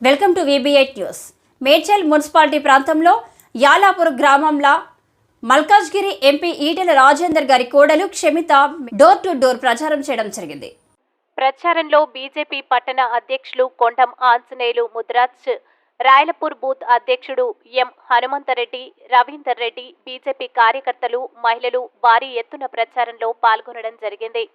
Welcome to VB8 news. Medchal municipality ప్రాంతంలో యాలాపూర్ గ్రామంలో Malkajgiri MP Etela Rajender గారి కోడలు క్షమిత డోర్ టు డోర్ ప్రచారం చేయడం జరిగింది. ప్రచారంలో బీజేపీ పట్టణ అధ్యక్షులు కొండం ఆంజనేయులు ముద్రాజ్, రాయలపూర్ బూత్ అధ్యక్షుడు ఎం హనుమంతరెడ్డి, రవీందర్ రెడ్డి, బీజేపీ కార్యకర్తలు, మహిళలు భారీ ఎత్తున ప్రచారంలో పాల్గొనడం జరిగింది.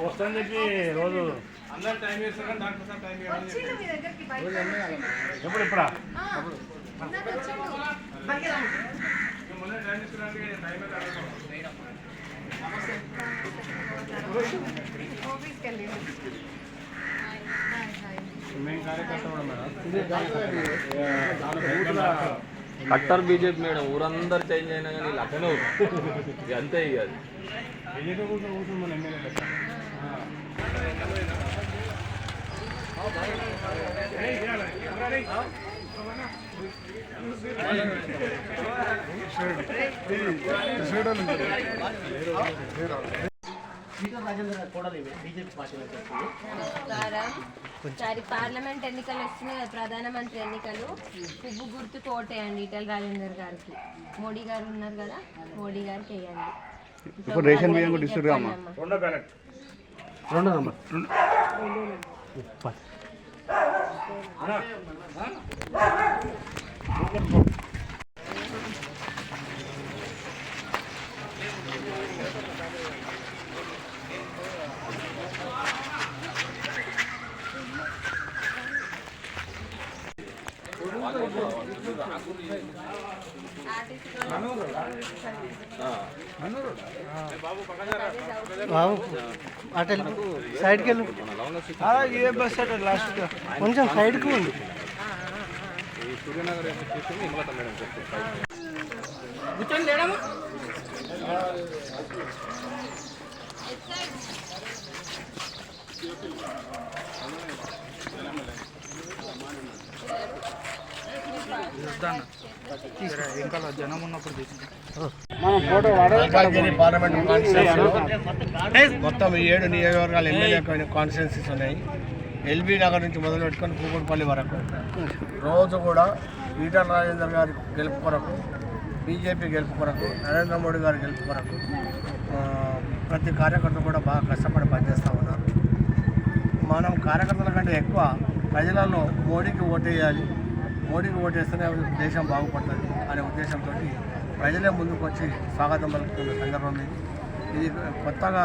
వస్తాను చెప్పి రోజు అందరు టైం చేస్తారు కానీ డాక్టర్ సార్ టైం ఎప్పుడు ఇప్పుడా మొన్న టైం తీసుకున్నానికి టైం మేము కార్యకర్త కూడా మేడం కట్టర్ బీజేపీ మేడం ఊరందరూ చేంజ్ అయినా కానీ వీళ్ళు అక్కడే ఇక అంతే ఇక అది బీజేపీ కూర్చొని మన ఎమ్మెల్యే పార్లమెంట్ ఎన్నికలు వస్తున్నాయి కదా, ప్రధానమంత్రి ఎన్నికలు. పువ్వు గుర్తు కోటేయండి ఈటెల రాజేందర్ గారికి. మోడీ గారు ఉన్నారు కదా, మోడీ గారికి వేయండి. ఇప్పుడు రేషన్ బియ్యం కూడా ఇస్తారు అమ్మా. రెండో బ్యాలెట్ బాబు అటు సైడ్కి వెళ్ళు. ఏ బస్ అట లాస్ట్ కొంచెం సైడ్కి ఉంది. సూర్యనగర్ హిమలత మేడం ఇంకా జనం ఉన్నప్పుడు పార్లమెంట్ కాన్స్టిట్యూన్సీ మొత్తం 7 నియోజకవర్గాలు ఎమ్మెల్యే కాన్స్టిట్యూన్సీస్ ఉన్నాయి. ఎల్బీ నగర్ నుంచి మొదలు పెట్టుకొని కూకట్పల్లి వరకు రోజు కూడా ఈటెల రాజేందర్ గారి గెలుపు కొరకు, బీజేపీ గెలుపు కొరకు, నరేంద్ర మోడీ గారి గెలుపు కొరకు ప్రతి కార్యకర్త కూడా బాగా కష్టపడి పనిచేస్తూ ఉన్నారు. మనం కార్యకర్తల కంటే ఎక్కువ ప్రజలలో మోడీకి ఓటేయాలి, మోడీకి ఓటేస్తేనే దేశం బాగుపడుతుంది అనే ఉద్దేశంతో ప్రజలే ముందుకు వచ్చి స్వాగతం పలుకుతున్న సందర్భం ఇది కొత్తగా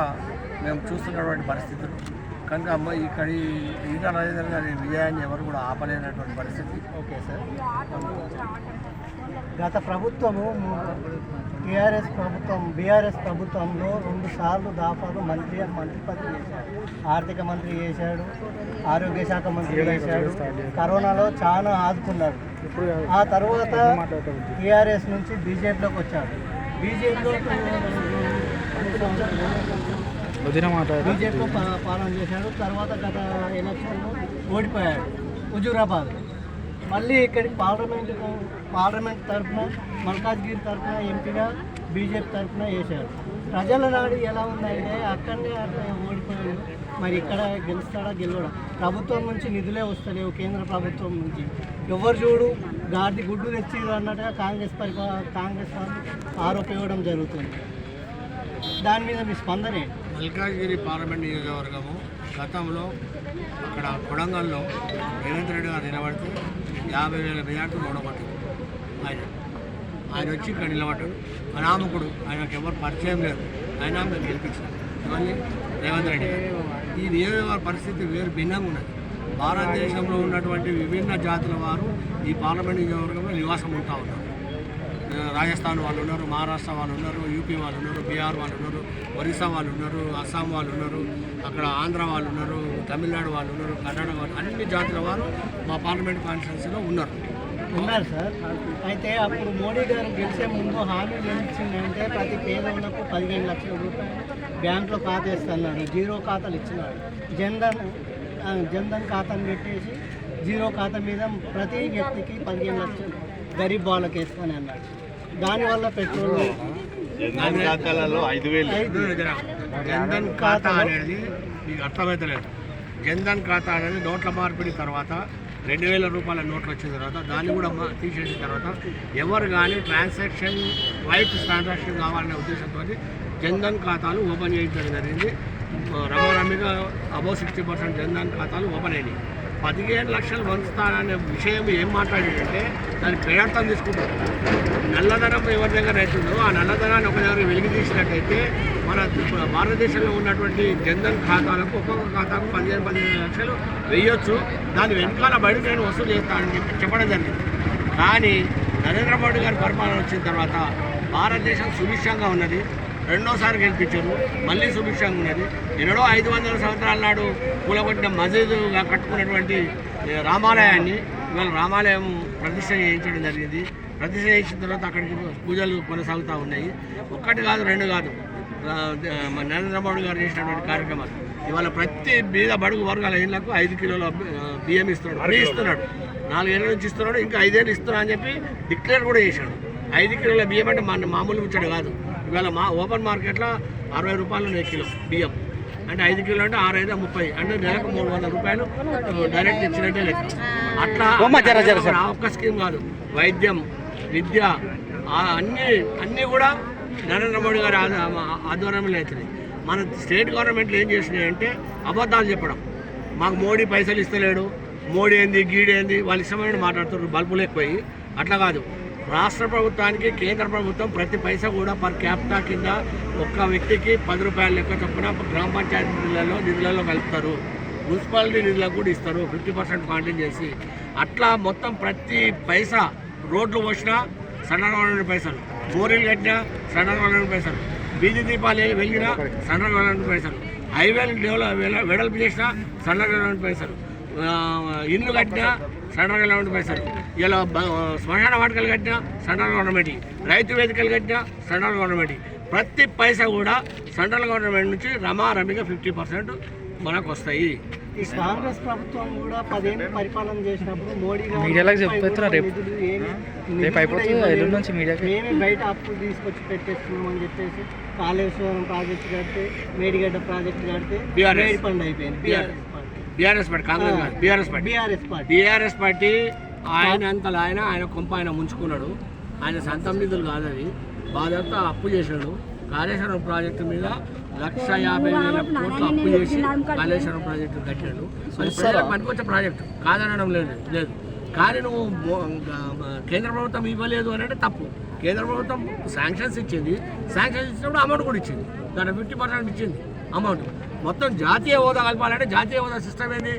మేము చూస్తున్నటువంటి పరిస్థితులు కనుక ఇక్కడ ఈటెల రాజేందర్ గారి విజయాన్ని ఎవరు కూడా ఆపలేనటువంటి పరిస్థితి. Okay sir. గత ప్రభుత్వము బీఆర్ఎస్ ప్రభుత్వంలో 2 సార్లు దాఫాలు మంత్రి పదవి చేశాడు. ఆర్థిక మంత్రి చేశాడు, ఆరోగ్య శాఖ మంత్రి చేశాడు. కరోనాలో చాలా ఆదుకున్నాడు. ఆ తర్వాత టీఆర్ఎస్ నుంచి బీజేపీలోకి వచ్చాడు. బీజేపీలో పాలన చేశాడు. తర్వాత గత ఎలక్షన్లో ఓడిపోయాడు హుజూరాబాద్. మళ్ళీ ఇక్కడికి పార్లమెంట్ తరఫున మల్కాజ్గిరి తరఫున ఎంపీగా బీజేపీ తరఫున వేశాడు. ప్రజల నాడు ఎలా ఉందంటే అక్కడనే అట్లా ఓడిపోయాడు. మరి ఇక్కడ గెలుస్తాడా గెలవడా? ప్రభుత్వం నుంచి నిధులే వస్తలేవు, కేంద్ర ప్రభుత్వం నుంచి. ఎవరు చూడు గాడి గుడ్డు తెచ్చిరు అన్నట్టుగా కాంగ్రెస్ వాళ్ళు ఆరోప ఇవ్వడం జరుగుతుంది. దాని మీద మీ స్పందనే? మల్కాజ్గిరి పార్లమెంట్ నియోజకవర్గము గతంలో అక్కడ కొడంగల్లో రేవంత్ రెడ్డి గారు నిలబడితే 50,000 మెజార్టీలు ఓడబట్టారు. ఆయన వచ్చి ఇక్కడ నిలబడ్డాడు. అనామకుడు, ఆయనకు ఎవరు పరిచయం లేదు, ఆయన మేము గెలిపించాం. ఇవన్నీ రేవంత్ రెడ్డి గారు. ఈ నియోజకవర్గ పరిస్థితి వేరు భిన్నంగా ఉన్నది. భారతదేశంలో ఉన్నటువంటి విభిన్న జాతుల వారు ఈ పార్లమెంట్ నియోజకవర్గంలో నివాసం ఉంటా ఉన్నారు. రాజస్థాన్ వాళ్ళు ఉన్నారు, మహారాష్ట్ర వాళ్ళు ఉన్నారు, యూపీ వాళ్ళు ఉన్నారు, బీహార్ వాళ్ళు ఉన్నారు, ఒరిస్సా వాళ్ళు ఉన్నారు, అస్సాం వాళ్ళు ఉన్నారు, అక్కడ ఆంధ్ర వాళ్ళు ఉన్నారు, తమిళనాడు వాళ్ళు ఉన్నారు, కర్ణాటక వాళ్ళు, అన్ని జాతుల వారు మా పార్లమెంట్ కాన్స్టిట్యూన్సీలో ఉన్నారు. ఉన్నారు సార్. అయితే అప్పుడు మోడీ గారు గెలిచే ముందు హామీ ఏమిచ్చిందంటే ప్రతి పేదలకు 15 లక్షల రూపాయలు బ్యాంకులో ఖాతా ఇస్తున్నారు, జీరో ఖాతాలు ఇచ్చినాడు. జన్ధన్ ఖాతాను పెట్టేసి జీరో ఖాతా మీద ప్రతి వ్యక్తికి 15 లక్షలు గరీబ్ వాళ్ళకి వేసుకొని అన్నాడు. దానివల్ల పెట్రోల్ ఖాతాలలో 5,000 జన్ధన్ ఖాతా అనేది మీకు అర్థమవుతలేదు. జన్ధన్ ఖాతా అనేది నోట్ల మార్పిడి తర్వాత 2,000 రూపాయల నోట్లు వచ్చిన తర్వాత దాన్ని కూడా తీసేసిన తర్వాత ఎవరు కానీ ట్రాన్సాక్షన్ వైట్ ట్రాన్సాక్షన్ కావాలనే ఉద్దేశంతో జన్ధన్ ఖాతాలు ఓపెన్ చేయించడం జరిగింది. రమారమిగా అబౌవ్ 60% జన్ధన్ ఖాతాలు ఓపెన్ అయినాయి. 15 లక్షలు వంచుతాననే విషయం ఏం మాట్లాడిందంటే దాని పేడర్థం తీసుకుంటారు. నల్లధనం ఎవరి దగ్గర అవుతుందో ఆ నల్లధనాన్ని ఒక దగ్గర వెలికి తీసినట్టయితే మన భారతదేశంలో ఉన్నటువంటి జన్ధన్ ఖాతాలకు ఒక్కొక్క ఖాతాకు 15 లక్షలు వేయొచ్చు. దాని వెనకాల బయట నేను వసూలు చేస్తానని చెప్పడం జరిగింది. కానీ నరేంద్ర మోడీ గారి పరిపాలన వచ్చిన తర్వాత భారతదేశం సుభిక్షంగా ఉన్నది. రెండోసారి గెలిపించారు, మళ్ళీ సుభిక్షంగా ఉన్నది. ఎన్నడో 500 సంవత్సరాల నాడు కూలగొట్టిన మసీదుగా కట్టుకున్నటువంటి రామాలయాన్ని ఇవాళ రామాలయం ప్రతిష్ట చేయించడం జరిగింది. ప్రతిష్ట చేసిన తర్వాత అక్కడికి పూజలు కొనసాగుతూ ఉన్నాయి. ఒక్కటి కాదు, రెండు కాదు. నరేంద్ర మోడీ గారు చేసినటువంటి కార్యక్రమాలు ఇవాళ ప్రతి బీద బడుగు వర్గాల ఇళ్లకు 5 కిలోల బియ్యం ఇస్తున్నాడు, ఫ్రీ ఇస్తున్నాడు. 4 ఏళ్ళ నుంచి ఇస్తున్నాడు, ఇంకా 5 ఏళ్ళు ఇస్తున్నా అని చెప్పి డిక్లేర్ కూడా చేశాడు. 5 కిలోల బియ్యం అంటే మామూలు ముచ్చడు కాదు. ఇవాళ ఓపెన్ మార్కెట్లో 60 రూపాయలు కిలో బియ్యం అంటే 5 కిలో అంటే 6 5 30 అంటే నెలకు 300 రూపాయలు డైరెక్ట్ ఇచ్చినట్టే లెక్క. అట్లా ఒక్క స్కీమ్ కాదు, వైద్యం, విద్య అన్నీ కూడా నరేంద్ర మోడీ గారి ఆధ్వర్యంలో అవుతుంది. మన స్టేట్ గవర్నమెంట్లు ఏం చేసినాయంటే అబద్ధాలు చెప్పడం. మాకు మోడీ పైసలు ఇస్తలేడు, మోడీ ఏంది గీడేంది వాళ్ళు ఇష్టమైన మాట్లాడుతున్నారు, బల్బులు ఎక్కువయ్యి. అట్లా కాదు, రాష్ట్ర ప్రభుత్వానికి కేంద్ర ప్రభుత్వం ప్రతి పైసా కూడా పర్ క్యాపిటా కింద ఒక్క వ్యక్తికి 10 రూపాయల లెక్క చొప్పున గ్రామ పంచాయతీ నిధులలో కలుపుతారు. మున్సిపాలిటీ నిధులకు కూడా ఇస్తారు 50% కాంట్రిబ్యూట్ చేసి. అట్లా మొత్తం ప్రతి పైసా రోడ్లు పోసినా సెంట్రల్ గవర్నమెంట్ పైసలు, బోరీలు కట్టినా సెంట్రల్ గవర్నమెంట్ పైసలు, బీజీ దీపాలు వెలిగినా సెంట్రల్ గవర్నమెంట్ పైసలు, హైవేలు వెడల్పు చేసినా సెంట్రల్ గవర్నమెంట్ పైసలు, ఇల్లు కట్టినా సెంట్రల్ గవర్నమెంట్ పైసలు, ఇలా శ్మశాన వాటికలు కట్టినా సెంట్రల్ గవర్నమెంట్, రైతు వేదికలు కట్టినా సెంట్రల్ గవర్నమెంట్. ప్రతి పైసా కూడా సెంట్రల్ గవర్నమెంట్ నుంచి రమారమిగా 50% మనకు వస్తాయి. ఈ కాంగ్రెస్ ప్రభుత్వం కూడా 10 ఏళ్ళు పరిపాలన చేసినప్పుడు మోడీ గారు మేమే బయట అప్పులు తీసుకొచ్చి పెట్టేస్తున్నామని చెప్పేసి కాళేశ్వరం ప్రాజెక్టు కడితే, మేడిగడ్డ ప్రాజెక్టు కడితే పండు అయిపోయింది. బీఆర్ఎస్ పార్టీ, కాంగ్రెస్ కాదు, బీఆర్ఎస్ పార్టీ ఆయన కొంప ఆయన ముంచుకున్నాడు. ఆయన సొంతం నిధులు కాదు, అది బాధ్యత అప్పు చేశాడు. కాళేశ్వరం ప్రాజెక్టు మీద 1,50,000 కోట్లు అప్పు చేసి కాళేశ్వరం ప్రాజెక్టు కట్టాడు. అది పనికొచ్చే ప్రాజెక్టు కాదనడం లేదు. కానీ నువ్వు కేంద్ర ప్రభుత్వం ఇవ్వలేదు అని అంటే తప్పు. కేంద్ర ప్రభుత్వం శాంక్షన్స్ ఇచ్చింది, శాంక్షన్స్ ఇచ్చినప్పుడు అమౌంట్ కూడా ఇచ్చింది, దాంట్లో 50% ఇచ్చింది అమౌంట్. మొత్తం జాతీయ హోదా కలపాలంటే జాతీయ హోదా సిస్టమ్ ఏంది?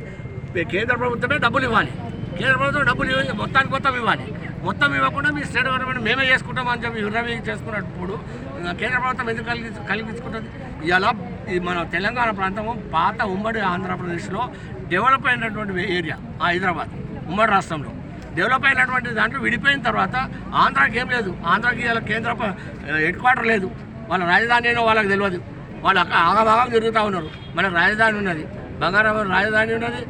కేంద్ర ప్రభుత్వమే డబ్బులు ఇవ్వాలి. కేంద్ర ప్రభుత్వం డబ్బులు మొత్తానికి మొత్తం ఇవ్వాలి. మొత్తం ఇవ్వకుండా మీ స్టేట్ గవర్నమెంట్ మేమే చేసుకుంటామని చెప్పి విరవి చేసుకున్నప్పుడు కేంద్ర ప్రభుత్వం ఎందుకు కలిగించుకుంటుంది? ఇలా మన తెలంగాణ ప్రాంతము పాత ఉమ్మడి ఆంధ్రప్రదేశ్లో డెవలప్ అయినటువంటి ఏరియా హైదరాబాద్ ఉమ్మడి రాష్ట్రంలో డెవలప్ అయినటువంటి దాంట్లో విడిపోయిన తర్వాత ఆంధ్రాకి ఏం లేదు. ఆంధ్రాకి ఇలా కేంద్ర హెడ్ క్వార్టర్ లేదు. వాళ్ళ రాజధాని అయినా వాళ్ళకి తెలియదు. వాళ్ళు ఆగభాగం తిరుగుతూ ఉన్నారు. మనకు రాజధాని ఉన్నది, బంగారం రాజధాని ఉన్నది,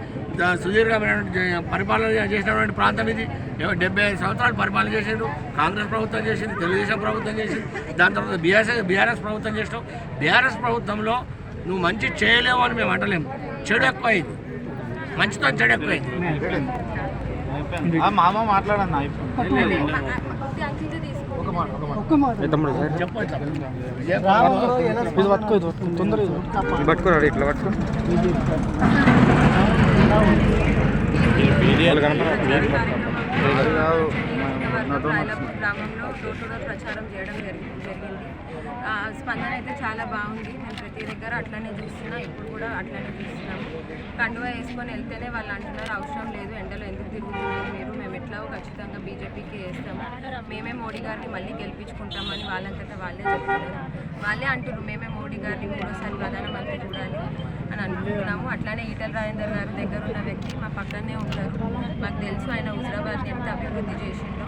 సుదీర్ఘమైనటువంటి పరిపాలన చేసినటువంటి ప్రాంతం ఇది. 75 సంవత్సరాలు పరిపాలన చేసిండు. కాంగ్రెస్ ప్రభుత్వం చేసింది, తెలుగుదేశం ప్రభుత్వం చేసింది, దాని తర్వాత బీఆర్ఎస్ ప్రభుత్వం చేసినావు. బీఆర్ఎస్ ప్రభుత్వంలో నువ్వు మంచి చేయలేవు అని మేము అంటలేము. చెడు ఎక్కువైంది, మంచితో చెడు ఎక్కువైంది. మామ మాట్లాడన్నా పట్టుకోరాడు ఇట్లా పట్టుకో గ్రామంలో డోర్ టు డోర్ ప్రచారం చేయడం జరిగింది. స్పందన అయితే చాలా బాగుంది. నేను ప్రతి దగ్గర అట్లనే చూస్తున్నా, ఇప్పుడు కూడా అట్లనే చూస్తున్నాము. కండువా వేసుకొని వెళ్తేనే వాళ్ళు అంటున్నారు అవసరం లేదు, ఎండలో ఎందుకు తిరుగుతున్నారు మీరు, మేము ఎట్లాగో ఖచ్చితంగా బీజేపీకి వేస్తాము, మేమే మోడీ గారిని మళ్ళీ గెలిపించుకుంటామని వాళ్ళంతటా వాళ్ళే చెప్తున్నారు. వాళ్ళే అంటున్నారు మేమే మోడీ గారిని 3వ ప్రధానమంత్రి చూడాలి అని అనుకుంటున్నాము. అట్లానే ఈటెల రాజేందర్ గారి దగ్గర ఉన్న వ్యక్తి మా పక్కనే ఉంటారు. మాకు తెలుసు ఆయన హుజరాబాద్ని ఎంత అభివృద్ధి చేసిండు.